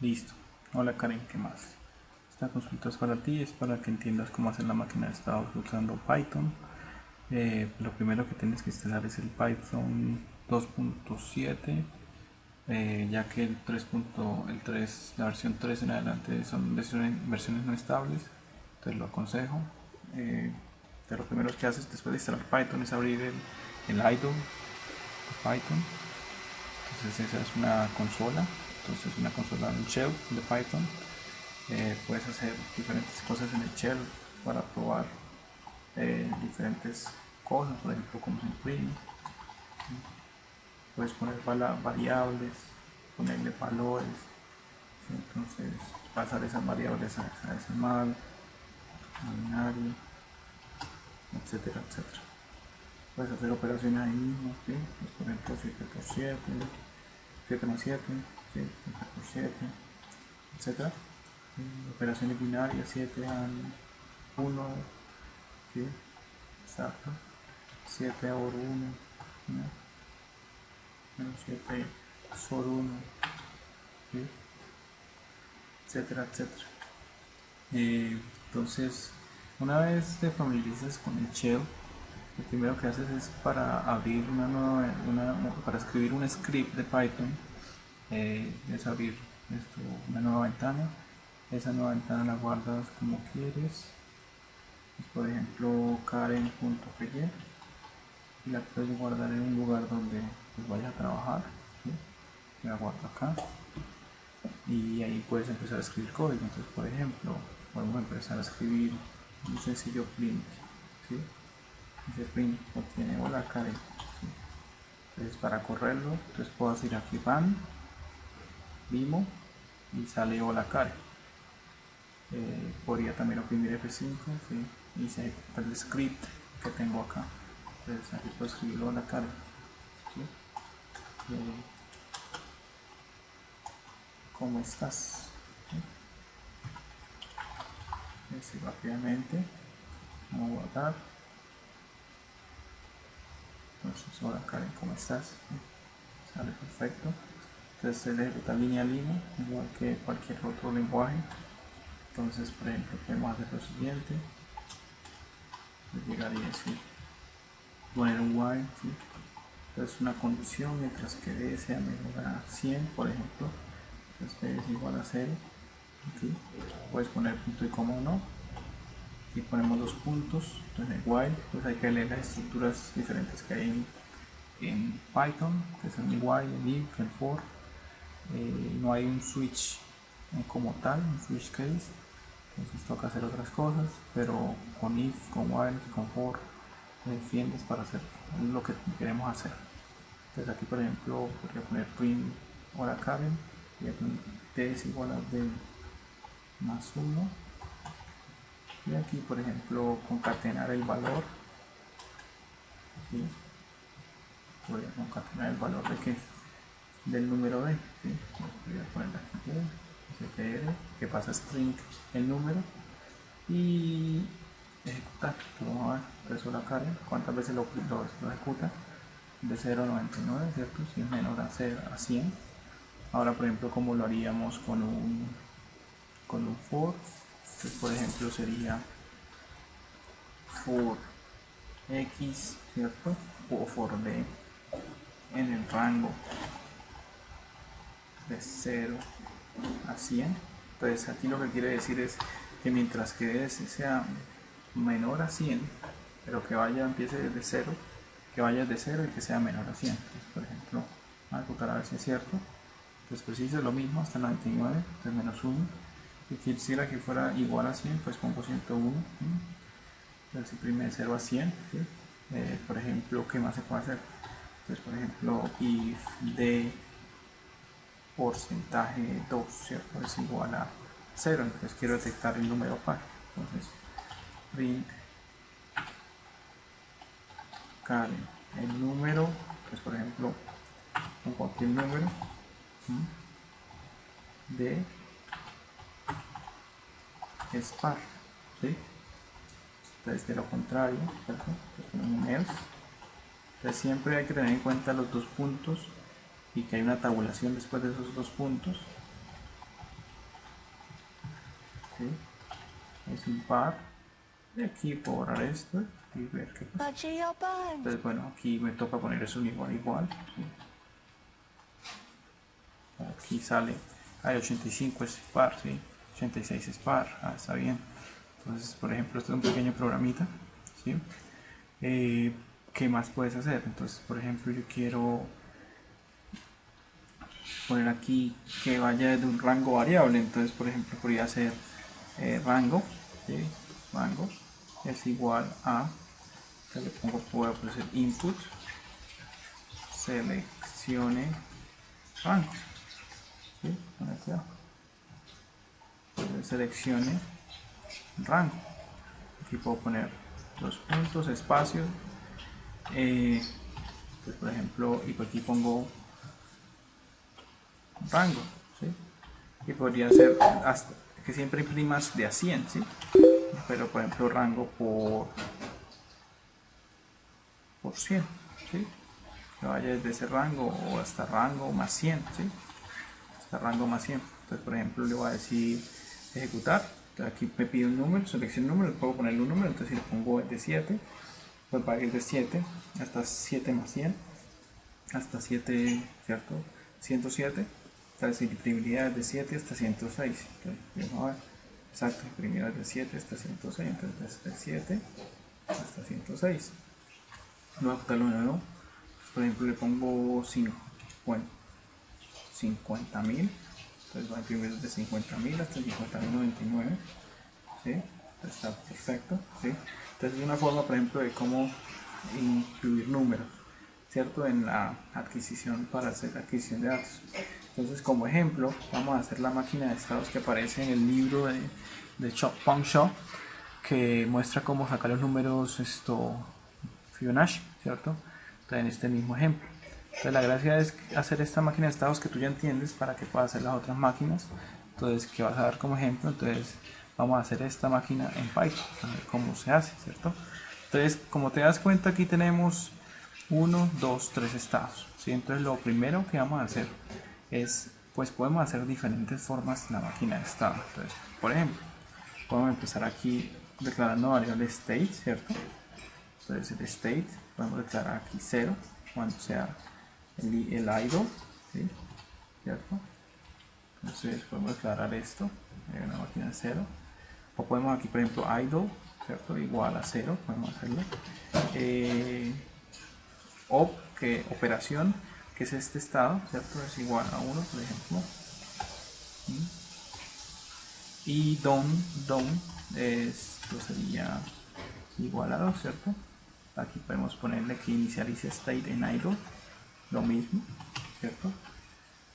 Listo. Hola Karen, ¿qué más? Esta consulta es para ti, es para que entiendas cómo hacer la máquina de estados usando Python. Lo primero que tienes que instalar es el Python 2.7, ya que la versión 3 en adelante son versiones no estables, te lo aconsejo. De lo primero que haces después de instalar Python es abrir el idle de Python. Entonces esa es una consola, un shell de Python. Puedes hacer diferentes cosas en el shell para probar diferentes cosas, por ejemplo como se imprime. Puedes poner variables, ponerle valores, ¿sí? Entonces pasar esas variables a hexadecimal, a binario, etcétera, etcétera. Puedes hacer operaciones ahí mismo, ¿sí? Pues, por ejemplo 7 por 7, 7 más 7, ¿sí? 7 por 7, etcétera. Operaciones binarias 7 al 1, ¿sí? Exacto. 7 por 1, ¿no? Menos 7 por 1, ¿sí? Etcétera, etcétera. Entonces, una vez te familiarizas con el shell, lo primero que haces es para abrir para escribir un script de Python, es abrir una nueva ventana. Esa nueva ventana la guardas como quieres, por ejemplo karen.py, y la puedes guardar en un lugar donde pues, vayas a trabajar, ¿sí? La guardo acá y ahí puedes empezar a escribir código. Entonces, por ejemplo, podemos empezar a escribir un sencillo print, ¿sí? Ese print obtiene hola Karen, ¿sí? Entonces, para correrlo, entonces puedo decir aquí run vimo y sale hola Karen. Podría también oprimir F5, ¿sí? Y se ejecuta el script que tengo acá. Entonces aquí puedo escribirlo hola Karen, ¿sí? ¿Cómo estás? ¿Sí? Así rápidamente vamos a guardar. Entonces hola Karen, ¿cómo estás? ¿Sí? Sale perfecto. Entonces se ejecuta línea a línea, igual que cualquier otro lenguaje. Entonces, por ejemplo, podemos hacer lo siguiente: llegar y decir, poner un while, ¿sí? Entonces una condición mientras que d sea menor a 100, por ejemplo, entonces d es igual a 0, ¿sí? Puedes poner punto y coma o no. Y ponemos los puntos, entonces el while, pues hay que leer las estructuras diferentes que hay en Python, que es el while, el if, el for. No hay un switch como tal, un switch case, entonces toca hacer otras cosas, pero con if, con while, con for defiendes para hacer lo que queremos hacer. Entonces aquí por ejemplo podría poner print hola Karen, y t es igual a d más 1, y aquí por ejemplo concatenar el valor, ¿sí? Podría concatenar el valor de que del número d, ¿sí? Voy a poner aquí cpr que pasa string el número y ejecutar. Vamos a ver, entonces hola Karen, cuántas veces lo ejecuta, de 0 a 99, ¿cierto? Si es menor a 0 a 100. Ahora por ejemplo como lo haríamos con un for, entonces por ejemplo sería for x, ¿cierto? O for d en el rango de 0 a 100. Entonces aquí lo que quiere decir es que mientras que d sea menor a 100, pero que empiece desde 0, que vaya de 0 y que sea menor a 100. Entonces, por ejemplo, vamos a ejecutar a ver si es cierto. Entonces pues hice lo mismo hasta 99, entonces menos 1. Si quisiera que fuera igual a 100, pues pongo 101. Entonces imprime de 0 a 100, ¿sí? Por ejemplo, ¿qué más se puede hacer? Entonces por ejemplo, if d porcentaje 2, ¿cierto? Es igual a 0, entonces quiero detectar el número par. Entonces print Karen, el número, pues por ejemplo, con cualquier número, de es par, ¿sí? Entonces de lo contrario, ¿cierto? Entonces ponemos un else. Entonces siempre hay que tener en cuenta los dos puntos y que hay una tabulación después de esos dos puntos. ¿sí? Es impar. Y aquí puedo borrar esto y ver qué pasa. Entonces bueno, aquí me toca poner eso igual, ¿sí? Aquí sale, hay 85 es par, ¿sí? 86 es par, está bien. Entonces, por ejemplo, este es un pequeño programita, ¿sí? ¿Qué más puedes hacer? Entonces, por ejemplo, yo quiero poner aquí que vaya de un rango variable. Entonces, por ejemplo, podría hacer rango, ¿sí? Rango es igual a, que le pongo, puedo hacer input, seleccione rango, ¿sí? Entonces, seleccione rango. Aquí puedo poner los puntos, espacios. Pues por ejemplo, y por aquí pongo rango, ¿sí? Y podría ser hasta que siempre imprimas de a 100, ¿sí? Pero por ejemplo rango por 100, ¿sí? Que vaya desde ese rango o hasta rango más 100, ¿sí? Hasta rango más 100. Entonces por ejemplo le voy a decir ejecutar. Entonces, aquí me pide un número, selecciono un número, puedo ponerle un número. Entonces si le pongo de 7, pues va a ir de 7 hasta 7 más 100, hasta 7, ¿cierto? 107. Entonces imprimiría de 7 hasta 106. Entonces, vamos a ver. Exacto, imprimir de 7 hasta 106. Entonces desde 7 hasta 106. Luego de nuevo. Por ejemplo le pongo 50.000. Entonces va a imprimir desde 50.000 hasta 50.099. ¿Sí? Está perfecto. ¿Sí? Entonces es una forma, por ejemplo, de cómo incluir números, ¿cierto? En la adquisición, para hacer adquisición de datos. Entonces, como ejemplo, vamos a hacer la máquina de estados que aparece en el libro de Pong-Shaw, que muestra cómo sacar los números Fibonacci, ¿cierto? Entonces, en este mismo ejemplo. Entonces, la gracia es hacer esta máquina de estados que tú ya entiendes para que puedas hacer las otras máquinas. Entonces, que vas a dar como ejemplo. Entonces, vamos a hacer esta máquina en Python, a ver cómo se hace, ¿cierto? Entonces, como te das cuenta, aquí tenemos 1, 2, 3 estados, ¿sí? Entonces, lo primero que vamos a hacer es, pues podemos hacer diferentes formas la máquina de estado. Entonces, por ejemplo, podemos empezar aquí declarando variable state, ¿cierto? Entonces, el state, podemos declarar aquí 0 cuando sea el idle, ¿sí? ¿Cierto? Entonces, podemos declarar esto, una máquina de 0. O podemos aquí, por ejemplo, idle, ¿cierto? Igual a 0, podemos hacerlo. Que operación, que es este estado, ¿cierto? Es igual a 1, por ejemplo. Y done esto sería igual a 2, ¿cierto? Aquí podemos ponerle que inicialice state en idle, lo mismo, ¿cierto?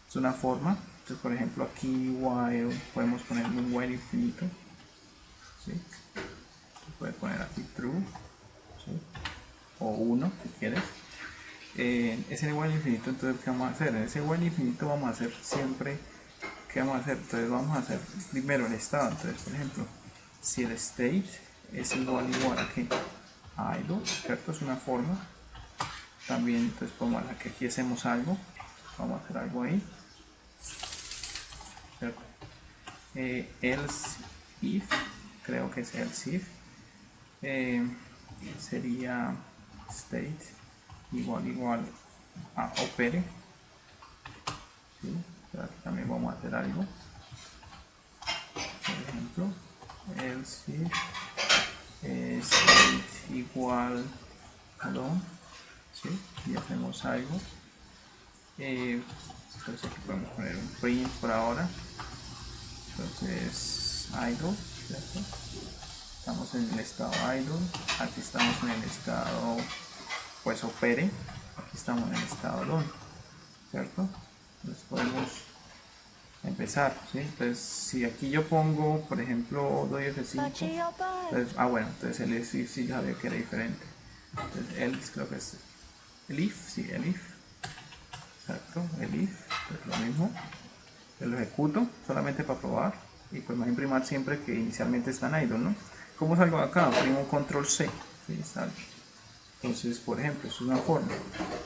Es una forma. Entonces, por ejemplo, aquí while podemos ponerle un while infinito, ¿sí? Puedes poner aquí true, ¿sí? O 1 si quieres. Ese while infinito, entonces ¿qué vamos a hacer? En ese while infinito vamos a hacer siempre, ¿qué vamos a hacer? Entonces vamos a hacer primero el estado. Entonces, por ejemplo, si el state es igual a que idle, ¿cierto? Es una forma. También entonces podemos hacer que aquí hacemos algo, vamos a hacer algo ahí, ¿cierto? Else if, creo que es else if, sería state igual a opere, ¿sí? Aquí también vamos a hacer algo, por ejemplo, else if state igual a done, ¿sí? Y hacemos algo. Entonces aquí podemos poner un print por ahora. Entonces idle, ¿cierto? Estamos en el estado idle, aquí estamos en el estado pues opere, aquí estamos en el estado done, ¿cierto? Entonces podemos empezar, ¿sí? Entonces si aquí yo pongo, por ejemplo, doy F5, entonces, bueno, entonces el if sí sabía que era diferente. Entonces else creo que es el if, sí, el if, exacto, el if, es lo mismo. Yo lo ejecuto solamente para probar y pues me va a imprimir siempre que inicialmente está en idle, ¿no? ¿Cómo salgo de acá? Primo control C, ¿sí? Sale. Entonces, por ejemplo, es una forma.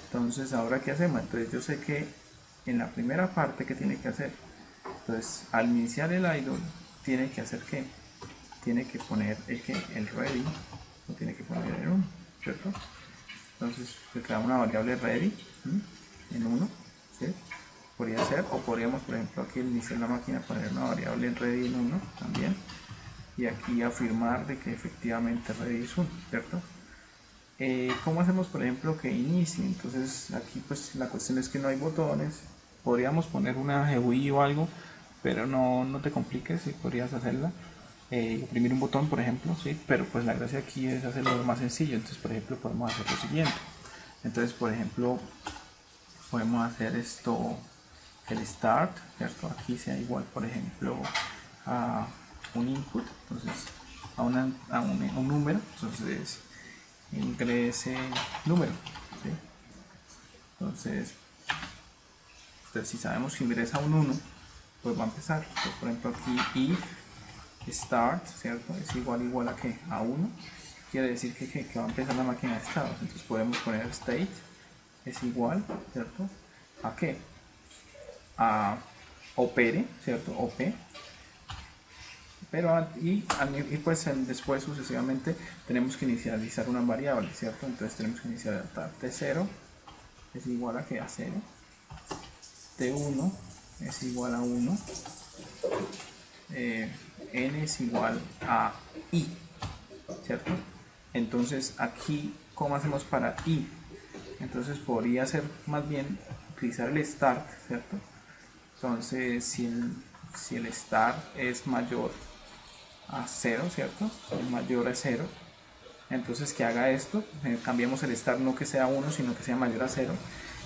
Entonces, ahora ¿qué hacemos? Entonces yo sé que en la primera parte que tiene que hacer, entonces al iniciar el idle tiene que hacer que tiene que poner el ready, lo tiene que poner en 1, ¿cierto? Entonces se crea una variable ready en 1, ¿sí? Podría ser, o podríamos, por ejemplo, aquí al iniciar la máquina poner una variable ready en 1 también, y aquí afirmar de que efectivamente ready es 1, ¿cierto? ¿Cómo hacemos, por ejemplo, que inicie? Entonces aquí pues la cuestión es que no hay botones. Podríamos poner una GUI o algo, pero no te compliques, si podrías hacerla. Oprimir un botón, por ejemplo, ¿sí? Pero pues la gracia aquí es hacerlo más sencillo. Entonces, por ejemplo, podemos hacer lo siguiente. Entonces, por ejemplo, podemos hacer esto, el start, ¿cierto? Aquí sea igual, por ejemplo, a un input, entonces a un número, entonces ingrese número, ¿sí? Entonces si sabemos que ingresa un 1, pues va a empezar. Entonces, por ejemplo, aquí if start, ¿cierto? Es igual a ¿qué? A 1, quiere decir que va a empezar la máquina de estados. Entonces podemos poner state es igual, ¿cierto? ¿A qué? A opere, ¿cierto? OP. Pero y pues después sucesivamente tenemos que inicializar una variable, ¿cierto? Entonces tenemos que inicializar T0 es igual a ¿qué? A 0, T1 es igual a 1, N es igual a I, ¿cierto? Entonces aquí, ¿cómo hacemos para I? Entonces podría ser más bien utilizar el start, ¿cierto? Entonces si el start es mayor a 0, ¿cierto? Es mayor a 0, entonces que haga esto, cambiemos el start, no que sea 1 sino que sea mayor a 0,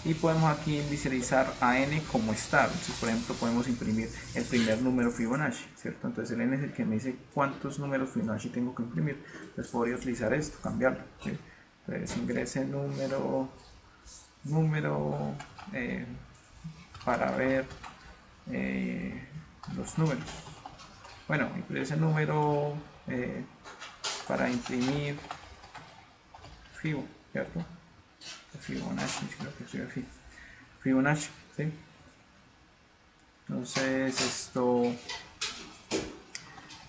y podemos aquí inicializar a n como start. Entonces, por ejemplo, podemos imprimir el primer número Fibonacci, ¿cierto? Entonces el n es el que me dice cuántos números Fibonacci tengo que imprimir. Entonces podría utilizar esto, cambiarlo, ¿sí? Entonces ingrese número para ver los números. Bueno, ingrese número para imprimir Fibo, ¿cierto? Fibonacci, creo que soy así. Fibonacci, ¿sí? Entonces esto,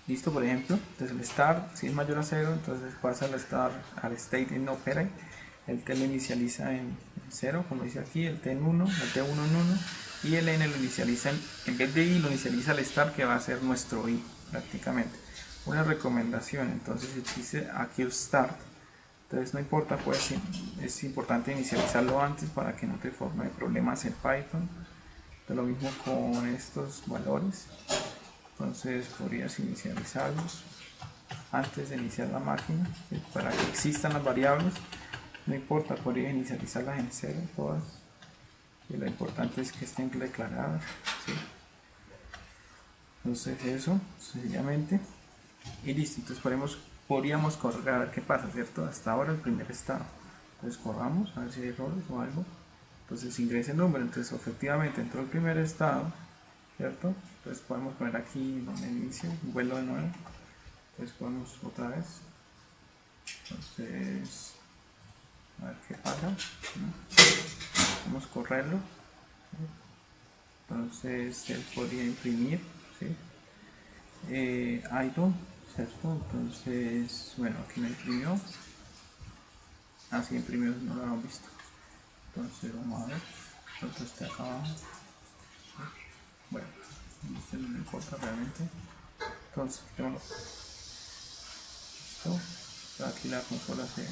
listo, por ejemplo. Entonces el start, si es mayor a 0, entonces pasa al state in opera. El t lo inicializa en 0, como dice aquí, el t en 1, el t1 en 1, y el n lo inicializa en vez de i, lo inicializa el start, que va a ser nuestro i prácticamente. Una recomendación, entonces si dice aquí el start, entonces no importa, pues es importante inicializarlo antes para que no te forme problemas en Python. Entonces, lo mismo con estos valores, entonces podrías inicializarlos antes de iniciar la máquina, ¿sí? Para que existan las variables, no importa, podrías inicializarlas en 0 todas, y lo importante es que estén declaradas, ¿sí? Entonces eso, sencillamente, y listo. Entonces podríamos correr a ver qué pasa, ¿cierto? Hasta ahora el primer estado. Entonces corramos a ver si hay errores o algo. Entonces ingrese el número. Entonces efectivamente entró el primer estado, ¿cierto? Entonces podemos poner aquí donde inicio, vuelo de nuevo. Entonces podemos otra vez. Entonces a ver qué pasa, ¿no? Vamos a correrlo. Entonces él podría imprimir, ¿sí? Idle, ¿cierto? Entonces, bueno, aquí no imprimió. Así imprimió, no lo hemos visto. Entonces vamos a ver. Entonces está acá abajo. Bueno, este no me importa realmente. Entonces, quitémoslo. Listo. Aquí la consola se...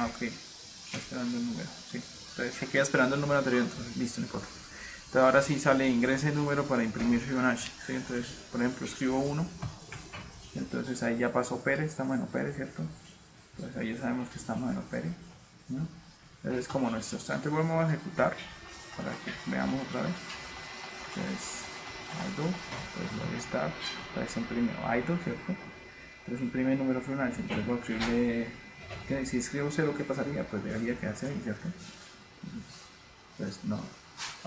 ok. Está esperando el número. Sí. Entonces se queda esperando el número anterior. Entonces, listo, no importa. Entonces ahora sí sale ingrese el número para imprimir Fibonacci, ¿sí? Entonces, por ejemplo, escribo 1. Entonces ahí ya pasó Pérez, estamos en Opere, ¿cierto? Entonces ahí ya sabemos que estamos en Opere, ¿no? Entonces como nuestro estante vamos a ejecutar para que veamos otra vez. Entonces idle, entonces voy a start, entonces imprime idle, ¿cierto? Entonces imprime el número Fibonacci, entonces voy a escribirle, que si escribo 0, ¿qué pasaría? Pues debería quedarse ahí, ¿cierto? Entonces no,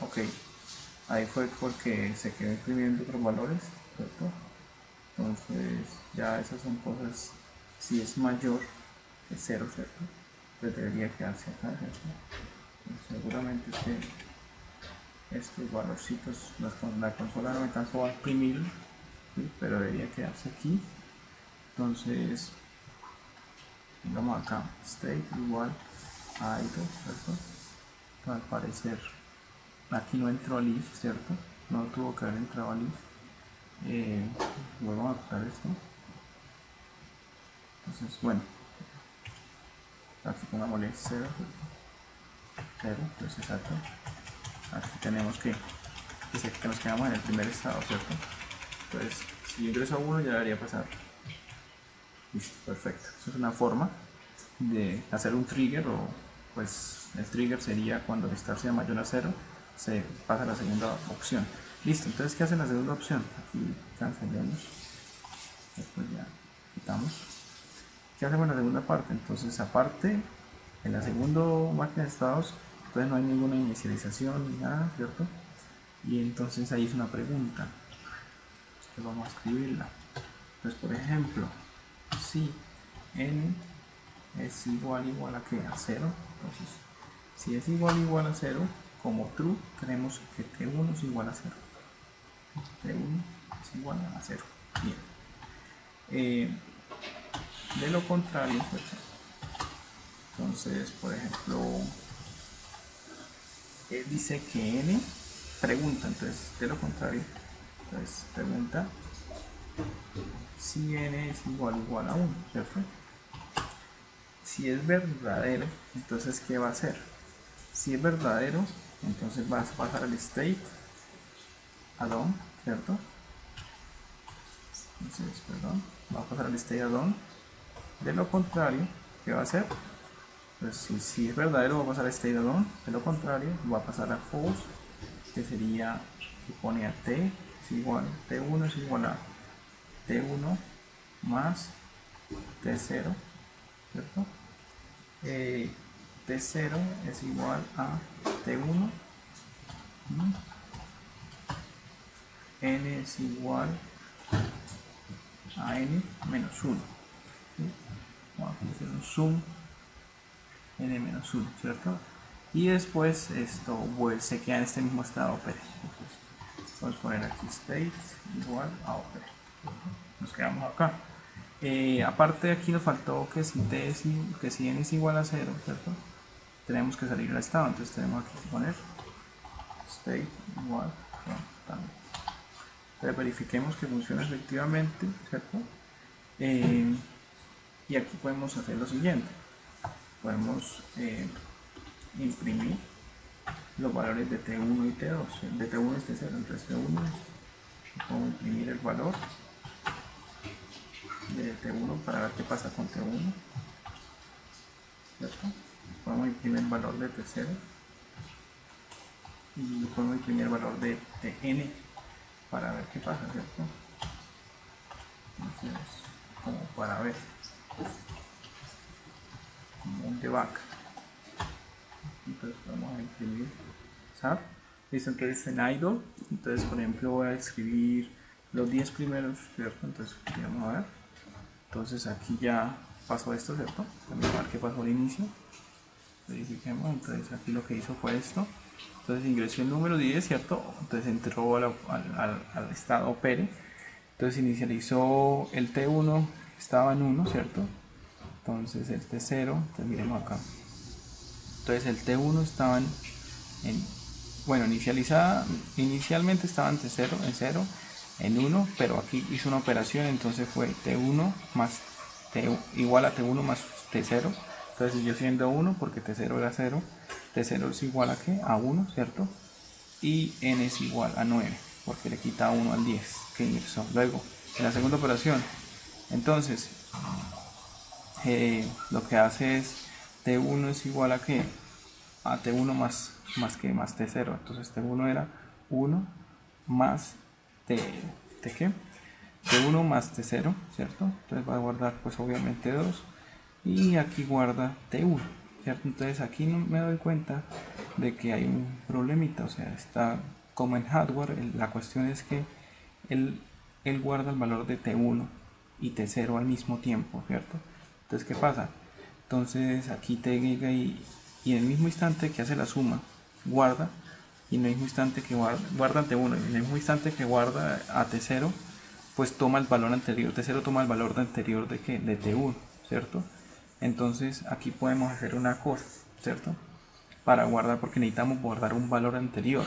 ok, ahí fue porque se quedó imprimiendo otros valores, ¿cierto? Entonces ya esas son cosas, si es mayor que 0, ¿cierto? Pues debería quedarse acá, ¿cierto? Seguramente es que estos valorcitos, la consola no alcanzó a imprimir, ¿sí? Pero debería quedarse aquí. Entonces vamos acá, state igual a idle, ¿cierto? Al parecer aquí no entró leaf, ¿cierto? No tuvo que haber entrado leaf. Vuelvo a adaptar esto. Entonces, bueno, aquí pongámosle 0, 0, entonces exacto. Aquí tenemos que nos quedamos en el primer estado, ¿cierto? Entonces, si yo ingreso a 1 ya debería pasar. Listo, perfecto. Eso es una forma de hacer un trigger, o pues el trigger sería cuando el start sea mayor a 0, se pasa a la segunda opción. Listo, entonces ¿qué hace la segunda opción? Aquí cancelemos, después ya quitamos. ¿Qué hacemos en la segunda parte? Entonces aparte, en la segunda máquina de estados, entonces no hay ninguna inicialización ni nada, ¿cierto? Y entonces ahí es una pregunta que vamos a escribirla. Entonces, por ejemplo, si n es igual a ¿qué? A 0. Entonces, si es igual a 0, como true, tenemos que t1 es igual a 0. t1 es igual a 0. Bien. De lo contrario, ¿cierto? Entonces, por ejemplo, él dice que n pregunta, entonces de lo contrario, entonces pregunta si n es igual a 1, ¿cierto? Si es verdadero, entonces ¿qué va a hacer? Si es verdadero, entonces vas a pasar al state add-on, ¿cierto? Entonces, perdón, va a pasar al state add-on. De lo contrario, ¿qué va a hacer? Pues si es verdadero va a pasar a state add-on, de lo contrario va a pasar a false, que sería que pone a t es igual, t1 es igual a t1 más t0, ¿cierto? t0 es igual a t1, n es igual a n menos 1, ¿sí? Vamos a hacer un zoom, n menos 1, ¿cierto? Y después esto se queda en este mismo estado opere. Entonces, vamos a poner aquí state igual a opere. Nos quedamos acá. Aparte aquí nos faltó que si n es igual a 0, ¿cierto? Tenemos que salir al estado, entonces tenemos aquí que poner state igual a también. Entonces verifiquemos que funciona efectivamente, ¿cierto? Y aquí podemos hacer lo siguiente. Podemos imprimir los valores de T1 y T2. De T1 es T0, entonces T1 podemos imprimir el valor de T1 para ver qué pasa con T1, ¿cierto? Podemos imprimir el valor de T0 y podemos imprimir el valor de Tn para ver qué pasa, ¿cierto? Entonces, como para ver, como un debug. Entonces vamos a imprimir SAP. Listo, entonces en idle, entonces por ejemplo voy a escribir los 10 primeros, ¿cierto? Entonces vamos a ver. Entonces aquí ya pasó esto, ¿cierto? También a ver qué pasó al inicio. Verifiquemos, entonces aquí lo que hizo fue esto. Entonces ingresó el número 10, ¿cierto? Entonces entró al estado opere. Entonces inicializó el T1, estaba en 1, ¿cierto? Entonces el T0, entonces miremos acá. Entonces el T1 estaba bueno, inicialmente estaba en T0, en 0, en 1, pero aquí hizo una operación, entonces fue T1 más igual a T1 más T0. Entonces siguió siendo 1 porque T0 era 0. T0 es igual a ¿qué? A 1, ¿cierto? Y N es igual a 9 porque le quita 1 al 10 que ingresó. Luego, en la segunda operación, entonces lo que hace es T1 es igual a ¿qué? A T1 más T0. Entonces T1 era 1 más T ¿qué? T1 más T0, ¿cierto? Entonces va a guardar pues obviamente 2 y aquí guarda T1, ¿cierto? Entonces aquí no me doy cuenta de que hay un problemita, o sea, está como en hardware, la cuestión es que él guarda el valor de T1 y T0 al mismo tiempo, ¿cierto? Entonces, ¿qué pasa? Entonces aquí T llega y en el mismo instante que hace la suma, guarda, y en el mismo instante que guarda T1, y en el mismo instante que guarda a T0, pues toma el valor anterior, T0 toma el valor anterior de ¿qué? De T1, ¿cierto? Entonces aquí podemos hacer una cosa, ¿cierto? Para guardar, porque necesitamos guardar un valor anterior.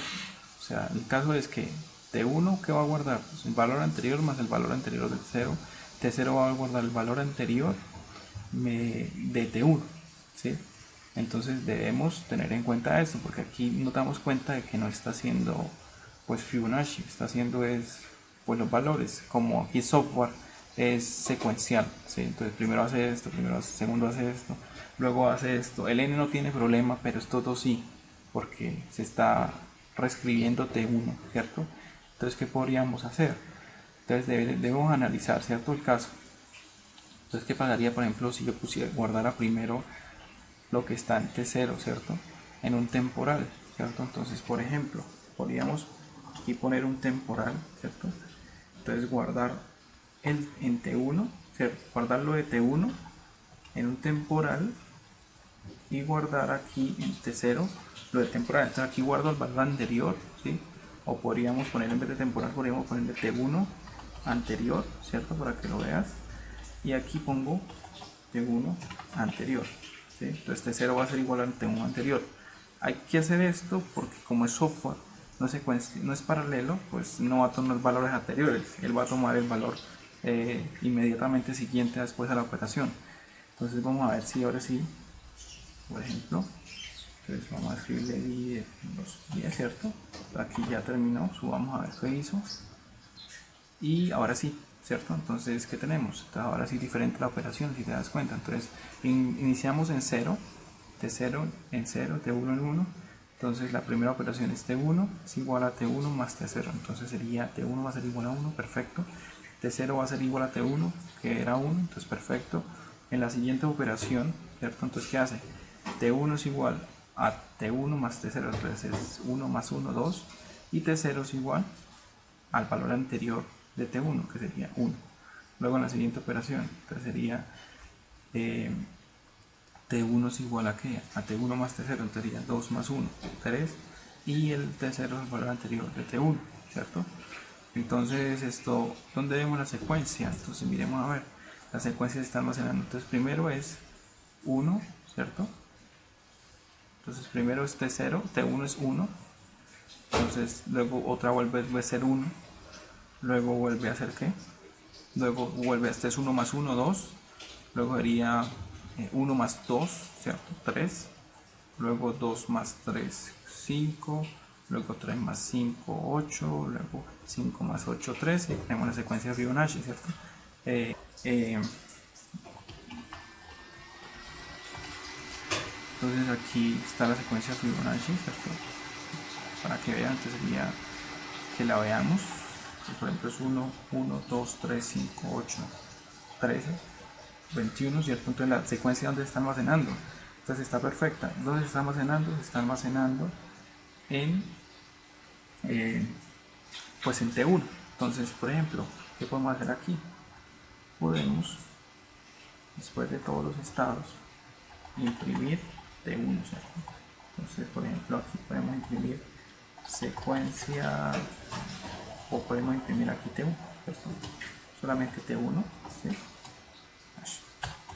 O sea, el caso es que T1, ¿qué va a guardar? Pues el valor anterior más el valor anterior del 0. T0 va a guardar el valor anterior de T1, ¿sí? Entonces debemos tener en cuenta esto, porque aquí nos damos cuenta de que no está haciendo pues Fibonacci, está haciendo es pues los valores, como aquí software es secuencial, ¿sí? Entonces primero hace esto, segundo hace esto, luego hace esto. El n no tiene problema, pero estos dos sí, porque se está reescribiendo T1, ¿cierto? Entonces, ¿qué podríamos hacer? Entonces debemos analizar, ¿cierto? El caso. Entonces, ¿qué pasaría, por ejemplo, si yo guardara primero lo que está en T0, ¿cierto? En un temporal, ¿cierto? Entonces, por ejemplo, podríamos aquí poner un temporal, ¿cierto? Entonces guardar en T1, ¿cierto? Guardarlo de T1 en un temporal y guardar aquí en T0 lo de temporal. Entonces aquí guardo el valor anterior, ¿sí? O podríamos poner en vez de temporal, podríamos poner de T1 anterior, ¿cierto? Para que lo veas. Y aquí pongo T1 anterior, ¿sí? Entonces T0 va a ser igual al T1 anterior. Hay que hacer esto porque como es software, no es paralelo, pues no va a tomar valores anteriores, él va a tomar el valor inmediatamente siguiente después de la operación. Entonces vamos a ver si ahora sí, por ejemplo, entonces vamos a escribirle i de los 10, ¿cierto? Aquí ya terminó, subamos a ver qué hizo. Y ahora sí, ¿cierto? Entonces, ¿qué tenemos? Entonces, ahora sí diferente la operación, si te das cuenta. Entonces, iniciamos en 0, T0 en 0, T1 en 1. Entonces, la primera operación es T1 es igual a T1 más T0. Entonces, sería T1 va a ser igual a 1, perfecto. T0 va a ser igual a T1, que era 1, entonces perfecto. En la siguiente operación, ¿cierto? Entonces, ¿qué hace? T1 es igual a T1 más T0, entonces es 1 más 1, 2. Y T0 es igual al valor anterior de T1, que sería 1. Luego en la siguiente operación, entonces sería T1 es igual a ¿qué? A T1 más T0, entonces sería 2 más 1, 3. Y el T0 es el valor anterior de T1, ¿cierto? Entonces esto, ¿dónde vemos la secuencia? Entonces miremos a ver, la secuencia se está almacenando. Entonces primero es 1, ¿cierto? Entonces primero es T0, T1 es 1. Entonces luego otra vuelve a ser 1. Luego vuelve a ser ¿qué? Luego vuelve, este es 1 más 1, 2. Luego sería 1 más 2, ¿cierto? 3. Luego 2 más 3, 5. Luego 3 más 5, 8. Luego 5 más 8, 13. Y tenemos la secuencia de Fibonacci, ¿cierto? Entonces aquí está la secuencia de Fibonacci, ¿cierto? Para que vean, entonces sería que la veamos. Entonces, por ejemplo es 1, 1, 2, 3, 5, 8, 13, 21, ¿cierto? Entonces la secuencia donde está almacenando. Entonces está perfecta. ¿Dónde se está almacenando? Se está almacenando en, pues en T1. Entonces, por ejemplo, ¿qué podemos hacer aquí? Podemos, después de todos los estados, imprimir T1, ¿cierto? Entonces, por ejemplo, aquí podemos imprimir secuencia o podemos imprimir aquí T1, ¿cierto? Solamente T1, ¿sí?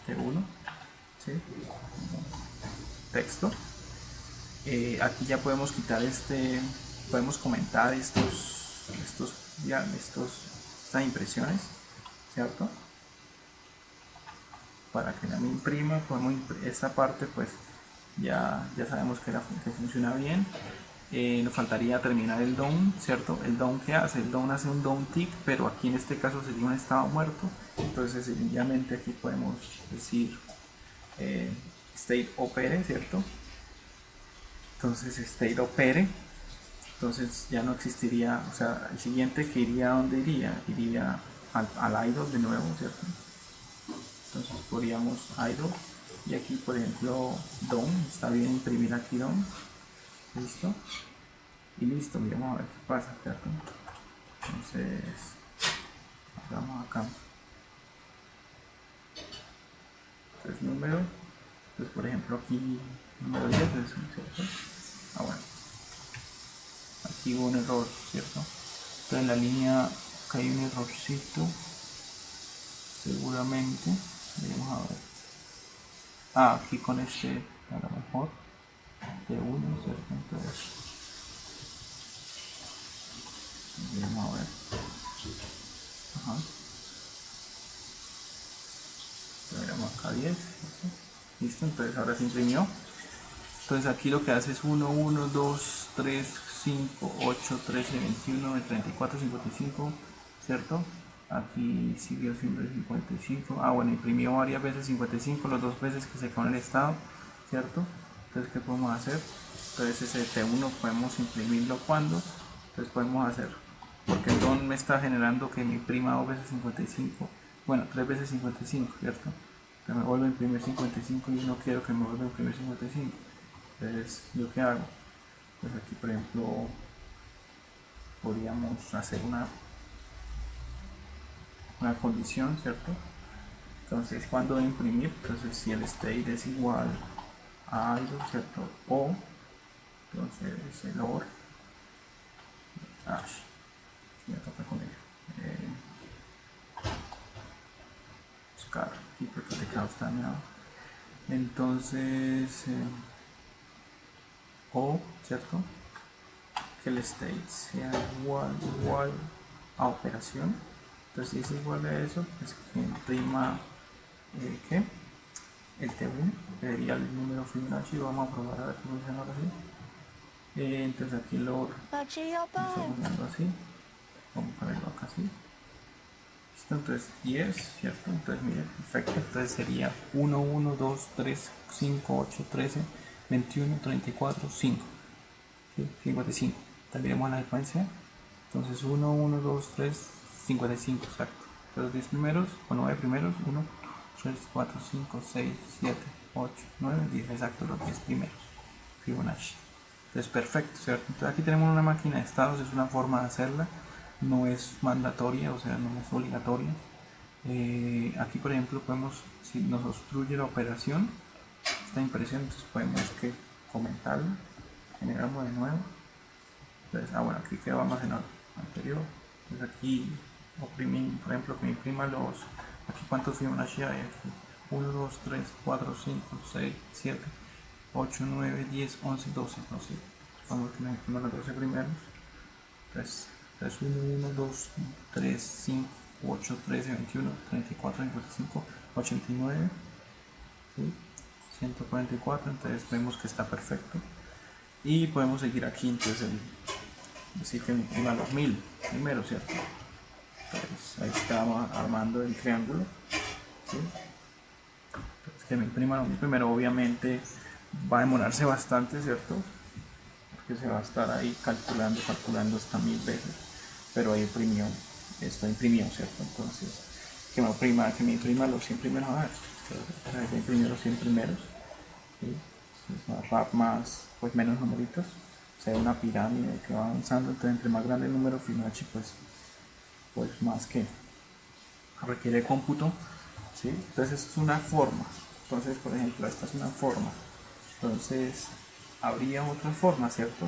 T1, ¿sí? Texto. Aquí ya podemos quitar podemos comentar estas impresiones, ¿cierto? Para que la me imprima, esta parte pues ya sabemos que funciona bien. Nos faltaría terminar el down, ¿cierto? El down, ¿qué hace? El down hace un down tick, pero aquí en este caso sería un estado muerto. Entonces sencillamente aquí podemos decir state opere, ¿cierto? Entonces state opere, entonces ya no existiría, o sea, el siguiente que iría, ¿a dónde iría? Iría al idle de nuevo, ¿cierto? Entonces podríamos idle y aquí por ejemplo down, está bien imprimir aquí down, listo, y listo, vamos a ver qué pasa, ¿cierto? Entonces vamos acá, entonces número, entonces por ejemplo aquí número 10, ¿cierto? Bueno, aquí hubo un error, ¿cierto? Entonces en la línea acá hay un errorcito, seguramente. Vamos a ver. Aquí con este, a lo mejor, de 1, ¿cierto? Entonces, vamos a ver. Ajá. Tenemos acá 10. Listo, entonces ahora se imprimió. Entonces aquí lo que hace es 1, 1, 2, 3, 5, 8, 13, 21, 34, 55, ¿cierto? Aquí siguió siendo el 55. Bueno, imprimió varias veces 55, las dos veces que se quedó en el estado, ¿cierto? Entonces, ¿qué podemos hacer? Entonces ese T1 podemos imprimirlo cuando. Entonces podemos hacer, porque el DON me está generando que me imprima 2 veces 55, bueno, 3 veces 55, ¿cierto? Entonces me vuelve a imprimir 55 y no quiero que me vuelva a imprimir 55. Entonces, ¿yo qué hago? Pues aquí, por ejemplo, podríamos hacer una condición, ¿cierto? Entonces, cuando voy a imprimir, entonces si el state es igual a algo, ¿cierto? O, entonces el OR, me toca con ello. Buscar aquí porque el teclado está dañado. Entonces, O, ¿cierto? Que el state sea igual a operación. Entonces, si es igual a eso, pues que imprima ¿qué? El T1, que sería el número Fibonacci. Vamos a probar a ver cómo funciona ahora sí. Entonces aquí lo estamos viendo así. Vamos a ponerlo acá así. Listo, entonces 10, ¿cierto? Entonces mire, perfecto. Entonces sería 1, 1, 2, 3, 5, 8, 13, 21, 34, 5. ¿Sí? 55. Terminemos la secuencia. Entonces 1, 1, 2, 3, 55, exacto. Los 10 primeros, o 9 primeros, 1, 3, 4, 5, 6, 7, 8, 9, 10, exacto, los 10 primeros. Fibonacci. Entonces perfecto, ¿cierto? Entonces aquí tenemos una máquina de estados, es una forma de hacerla, no es mandatoria, o sea, no es obligatoria. Aquí por ejemplo podemos, si nos obstruye la operación, esta impresión, entonces podemos que comentarlo, generamos de nuevo. Entonces, bueno, aquí quedó almacenado anterior. Entonces aquí oprimí, por ejemplo, que me imprima los, aquí cuántos Fibonacci hay aquí, 1, 2, 3, 4, 5, 6, 7, 8, 9, 10, 11, 12, no sé, vamos que me imprima los 12 primeros. Entonces 1, 1, 2, 3, 5, 8, 13, 21, 34, 55, 89, ¿sí? 144, entonces vemos que está perfecto. Y podemos seguir aquí, entonces decir que me imprima los 1000 primero, ¿cierto? Entonces ahí estaba armando el triángulo, ¿sí? Entonces que me imprima los 1000 primero, obviamente va a demorarse bastante, ¿cierto? Porque se va a estar ahí calculando hasta 1000 veces, pero ahí imprimió, esto imprimió, ¿cierto? Entonces que me imprima los 100 primeros, a ver, que me imprimió los 100 primeros, ¿sí? Más, pues menos numeritos, o sea, una pirámide que va avanzando, entonces entre más grande el número Fibonacci, pues más que requiere cómputo, ¿sí? Entonces es una forma, entonces por ejemplo esta es una forma, entonces habría otra forma, ¿cierto?